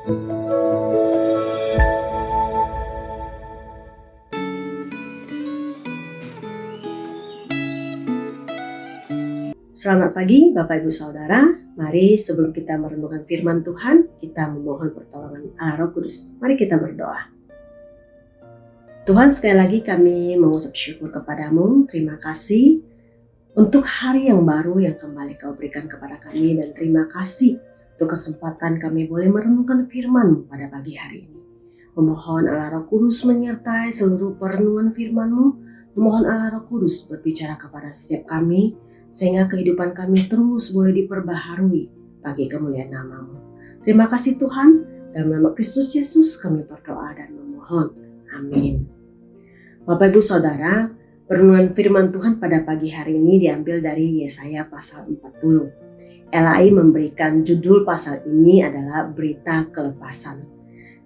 Selamat pagi Bapak Ibu Saudara. Mari sebelum kita merenungkan firman Tuhan, kita memohon pertolongan Allah Roh Kudus. Mari kita berdoa. Tuhan, sekali lagi kami mengucap syukur kepadamu. Terima kasih untuk hari yang baru yang kembali Kau berikan kepada kami, dan terima kasih untuk kesempatan kami boleh merenungkan firman pada pagi hari ini. Memohon Allah Roh Kudus menyertai seluruh perenungan firman-Mu. Memohon Allah Roh Kudus berbicara kepada setiap kami, sehingga kehidupan kami terus boleh diperbaharui bagi kemuliaan nama-Mu. Terima kasih Tuhan, dalam nama Kristus Yesus kami berdoa dan memohon. Amin. Bapak Ibu Saudara, perenungan firman Tuhan pada pagi hari ini diambil dari Yesaya pasal 40. LAI memberikan judul pasal ini adalah Berita Kelepasan.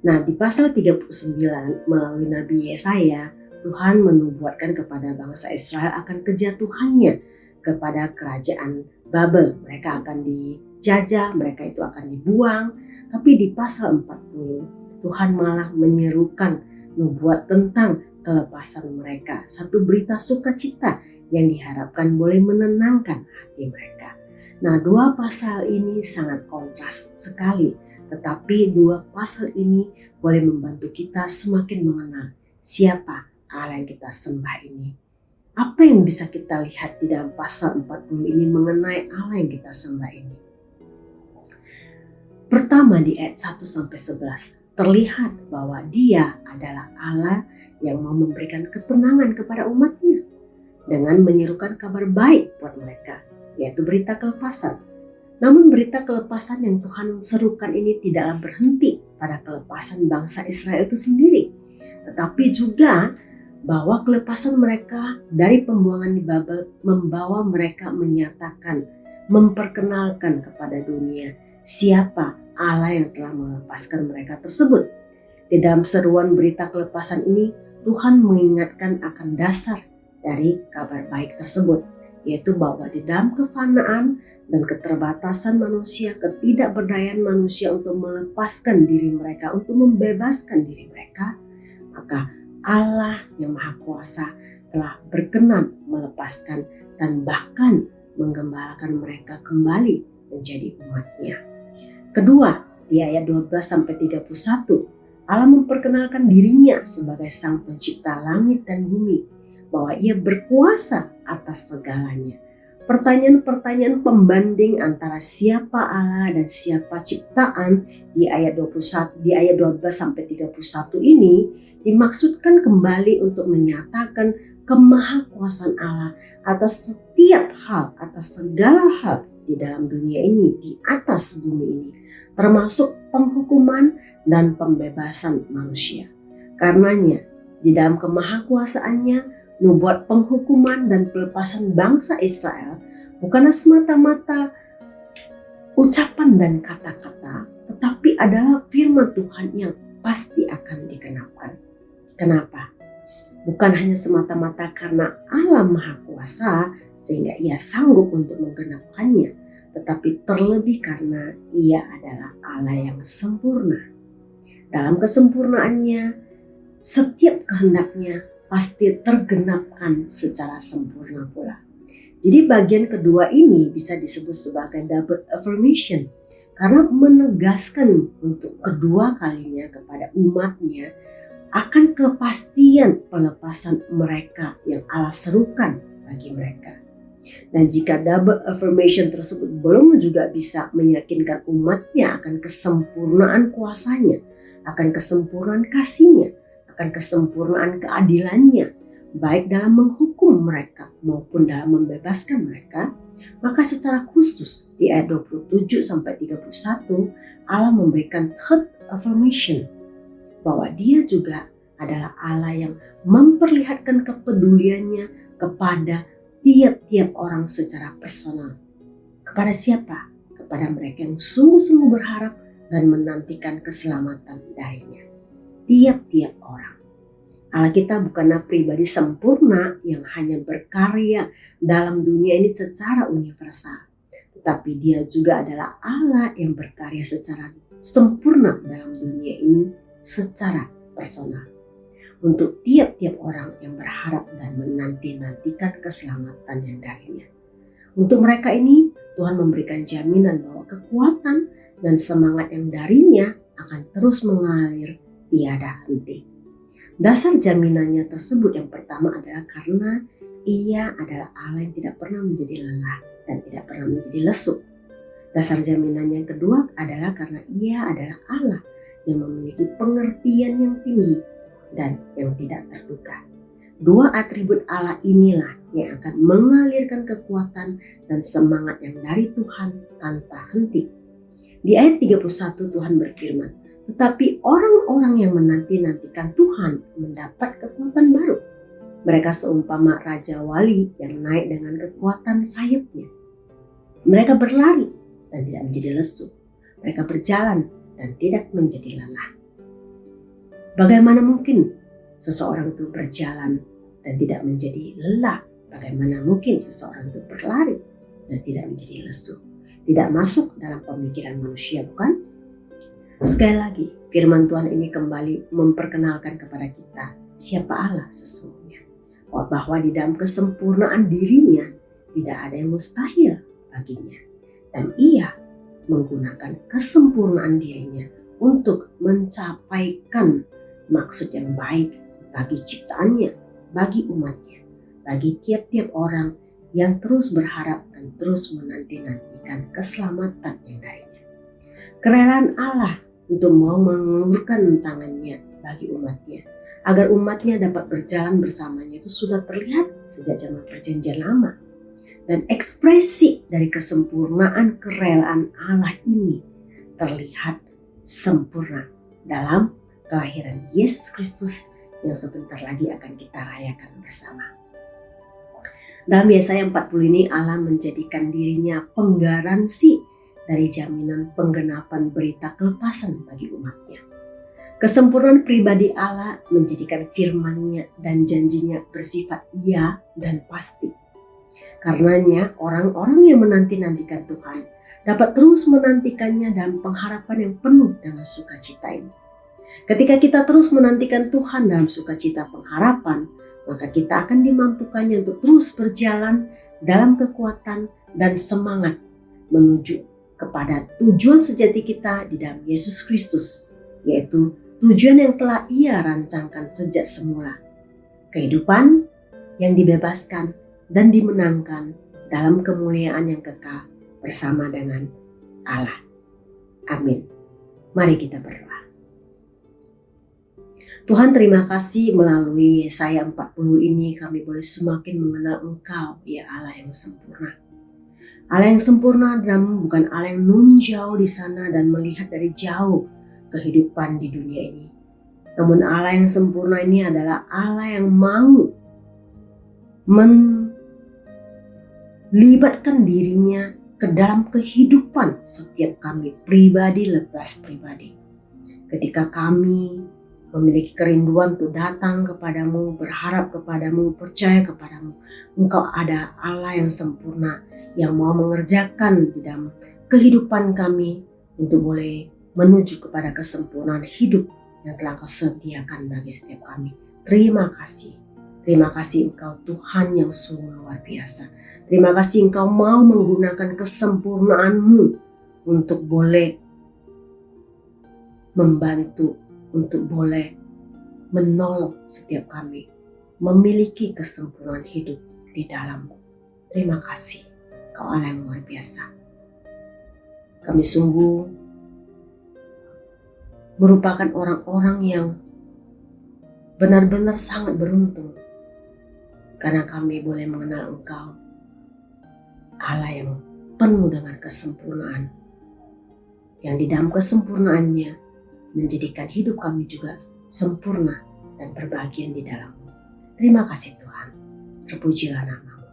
Nah, di pasal 39 melalui Nabi Yesaya, Tuhan menubuatkan kepada bangsa Israel akan kejatuhannya kepada kerajaan Babel. Mereka akan dijajah, mereka itu akan dibuang. Tapi di pasal 40 Tuhan malah menyerukan nubuat tentang kelepasan mereka. Satu berita sukacita yang diharapkan boleh menenangkan hati mereka. Nah, dua pasal ini sangat kontras sekali. Tetapi dua pasal ini boleh membantu kita semakin mengenal siapa Allah yang kita sembah ini. Apa yang bisa kita lihat di dalam pasal 40 ini mengenai Allah yang kita sembah ini? Pertama, di ayat 1-11 terlihat bahwa Dia adalah Allah yang mau memberikan ketenangan kepada umatnya dengan menyerukan kabar baik buat mereka, yaitu berita kelepasan. Namun berita kelepasan yang Tuhan serukan ini tidaklah berhenti pada kelepasan bangsa Israel itu sendiri, tetapi juga bahwa kelepasan mereka dari pembuangan di Babel membawa mereka menyatakan, memperkenalkan kepada dunia siapa Allah yang telah melepaskan mereka tersebut. Di dalam seruan berita kelepasan ini, Tuhan mengingatkan akan dasar dari kabar baik tersebut, yaitu bahwa di dalam kefanaan dan keterbatasan manusia, ketidakberdayaan manusia untuk melepaskan diri mereka, untuk membebaskan diri mereka, maka Allah yang Maha Kuasa telah berkenan melepaskan dan bahkan menggembalakan mereka kembali menjadi umatnya. Kedua, di ayat 12-31, Allah memperkenalkan dirinya sebagai Sang Pencipta langit dan bumi, bahwa Ia berkuasa atas segalanya. Pertanyaan-pertanyaan pembanding antara siapa Allah dan siapa ciptaan di ayat 12-31 ini dimaksudkan kembali untuk menyatakan kemahakuasaan Allah atas setiap hal, atas segala hal di dalam dunia ini, di atas bumi ini, termasuk penghukuman dan pembebasan manusia. Karenanya, di dalam kemahakuasaannya, nubuat penghukuman dan pelepasan bangsa Israel bukanlah semata-mata ucapan dan kata-kata, tetapi adalah firman Tuhan yang pasti akan digenapkan. Kenapa? Bukan hanya semata-mata karena Allah Maha Kuasa sehingga Ia sanggup untuk menggenapkannya, tetapi terlebih karena Ia adalah Allah yang sempurna. Dalam kesempurnaannya, setiap kehendaknya pasti tergenapkan secara sempurna pula. Jadi bagian kedua ini bisa disebut sebagai double affirmation, karena menegaskan untuk kedua kalinya kepada umatnya akan kepastian pelepasan mereka yang Allah serukan bagi mereka. Dan jika double affirmation tersebut belum juga bisa meyakinkan umatnya akan kesempurnaan kuasanya, akan kesempurnaan kasihnya, akan kesempurnaan keadilannya, baik dalam menghukum mereka maupun dalam membebaskan mereka, maka secara khusus di ayat 27-31 Allah memberikan third affirmation, bahwa Dia juga adalah Allah yang memperlihatkan kepeduliannya kepada tiap-tiap orang secara personal. Kepada siapa? Kepada mereka yang sungguh-sungguh berharap dan menantikan keselamatan darinya. Tiap-tiap orang. Allah kita bukanlah pribadi sempurna yang hanya berkarya dalam dunia ini secara universal, tetapi Dia juga adalah Allah yang berkarya secara sempurna dalam dunia ini secara personal. Untuk tiap-tiap orang yang berharap dan menanti-nantikan keselamatan yang darinya. Untuk mereka ini, Tuhan memberikan jaminan bahwa kekuatan dan semangat yang darinya akan terus mengalir tiada henti. Dasar jaminannya tersebut yang pertama adalah karena Ia adalah Allah yang tidak pernah menjadi lelah dan tidak pernah menjadi lesu. Dasar jaminannya yang kedua adalah karena Ia adalah Allah yang memiliki pengertian yang tinggi dan yang tidak terduga. Dua atribut Allah inilah yang akan mengalirkan kekuatan dan semangat yang dari Tuhan tanpa henti. Di ayat 31 Tuhan berfirman, tetapi orang-orang yang menanti-nantikan Tuhan mendapat kekuatan baru. Mereka seumpama raja wali yang naik dengan kekuatan sayapnya. Mereka berlari dan tidak menjadi lesu. Mereka berjalan dan tidak menjadi lelah. Bagaimana mungkin seseorang itu berjalan dan tidak menjadi lelah? Bagaimana mungkin seseorang itu berlari dan tidak menjadi lesu? Tidak masuk dalam pemikiran manusia, bukan? Sekali lagi, firman Tuhan ini kembali memperkenalkan kepada kita siapa Allah sesungguhnya. Bahwa di dalam kesempurnaan dirinya tidak ada yang mustahil baginya. Dan Ia menggunakan kesempurnaan dirinya untuk mencapaikan maksud yang baik bagi ciptaannya, bagi umatnya, bagi tiap-tiap orang yang terus berharap dan terus menanti-nantikan keselamatan yang darinya. Kerelaan Allah untuk mau mengulurkan tangannya bagi umatnya, agar umatnya dapat berjalan bersamanya itu sudah terlihat sejak zaman perjanjian lama. Dan ekspresi dari kesempurnaan kerelaan Allah ini terlihat sempurna dalam kelahiran Yesus Kristus yang sebentar lagi akan kita rayakan bersama. Dalam Yesaya 40 ini Allah menjadikan dirinya penggaransi dari jaminan penggenapan berita kelepasan bagi umatnya. Kesempurnaan pribadi Allah menjadikan firman-Nya dan janjinya bersifat ya dan pasti. Karenanya orang-orang yang menanti-nantikan Tuhan dapat terus menantikannya dalam pengharapan yang penuh dengan sukacita ini. Ketika kita terus menantikan Tuhan dalam sukacita pengharapan, maka kita akan dimampukannya untuk terus berjalan dalam kekuatan dan semangat menuju kepada tujuan sejati kita di dalam Yesus Kristus, yaitu tujuan yang telah Ia rancangkan sejak semula. Kehidupan yang dibebaskan dan dimenangkan dalam kemuliaan yang kekal bersama dengan Allah. Amin. Mari kita berdoa. Tuhan, terima kasih melalui Yesaya 40 ini kami boleh semakin mengenal Engkau, ya Allah yang sempurna. Allah yang sempurna dan bukan Allah yang nun jauh di sana dan melihat dari jauh kehidupan di dunia ini. Namun Allah yang sempurna ini adalah Allah yang mau melibatkan dirinya ke dalam kehidupan setiap kami pribadi lepas pribadi. Ketika kami memiliki kerinduan untuk datang kepadamu, berharap kepadamu, percaya kepadamu, Engkau ada Allah yang sempurna yang mau mengerjakan di dalam kehidupan kami untuk boleh menuju kepada kesempurnaan hidup yang telah Kau sediakan bagi setiap kami. Terima kasih. Terima kasih Engkau Tuhan yang sungguh luar biasa. Terima kasih Engkau mau menggunakan kesempurnaan-Mu untuk boleh membantu, untuk boleh menolong setiap kami memiliki kesempurnaan hidup di dalam-Mu. Terima kasih, Kau Allah yang luar biasa. Kami sungguh merupakan orang-orang yang benar-benar sangat beruntung karena kami boleh mengenal Engkau, Allah yang penuh dengan kesempurnaan, yang di dalam kesempurnaannya menjadikan hidup kami juga sempurna dan berbahagia di dalam-Mu. Terima kasih Tuhan, terpujilah nama-Mu.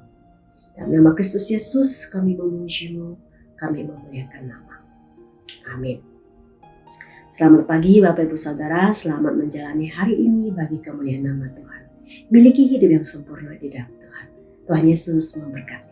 Dalam nama Kristus Yesus kami memuji-Mu, kami memuliakan nama. Amin. Selamat pagi Bapak Ibu Saudara, selamat menjalani hari ini bagi kemuliaan nama Tuhan. Miliki hidup yang sempurna di dalam Tuhan. Tuhan Yesus memberkati.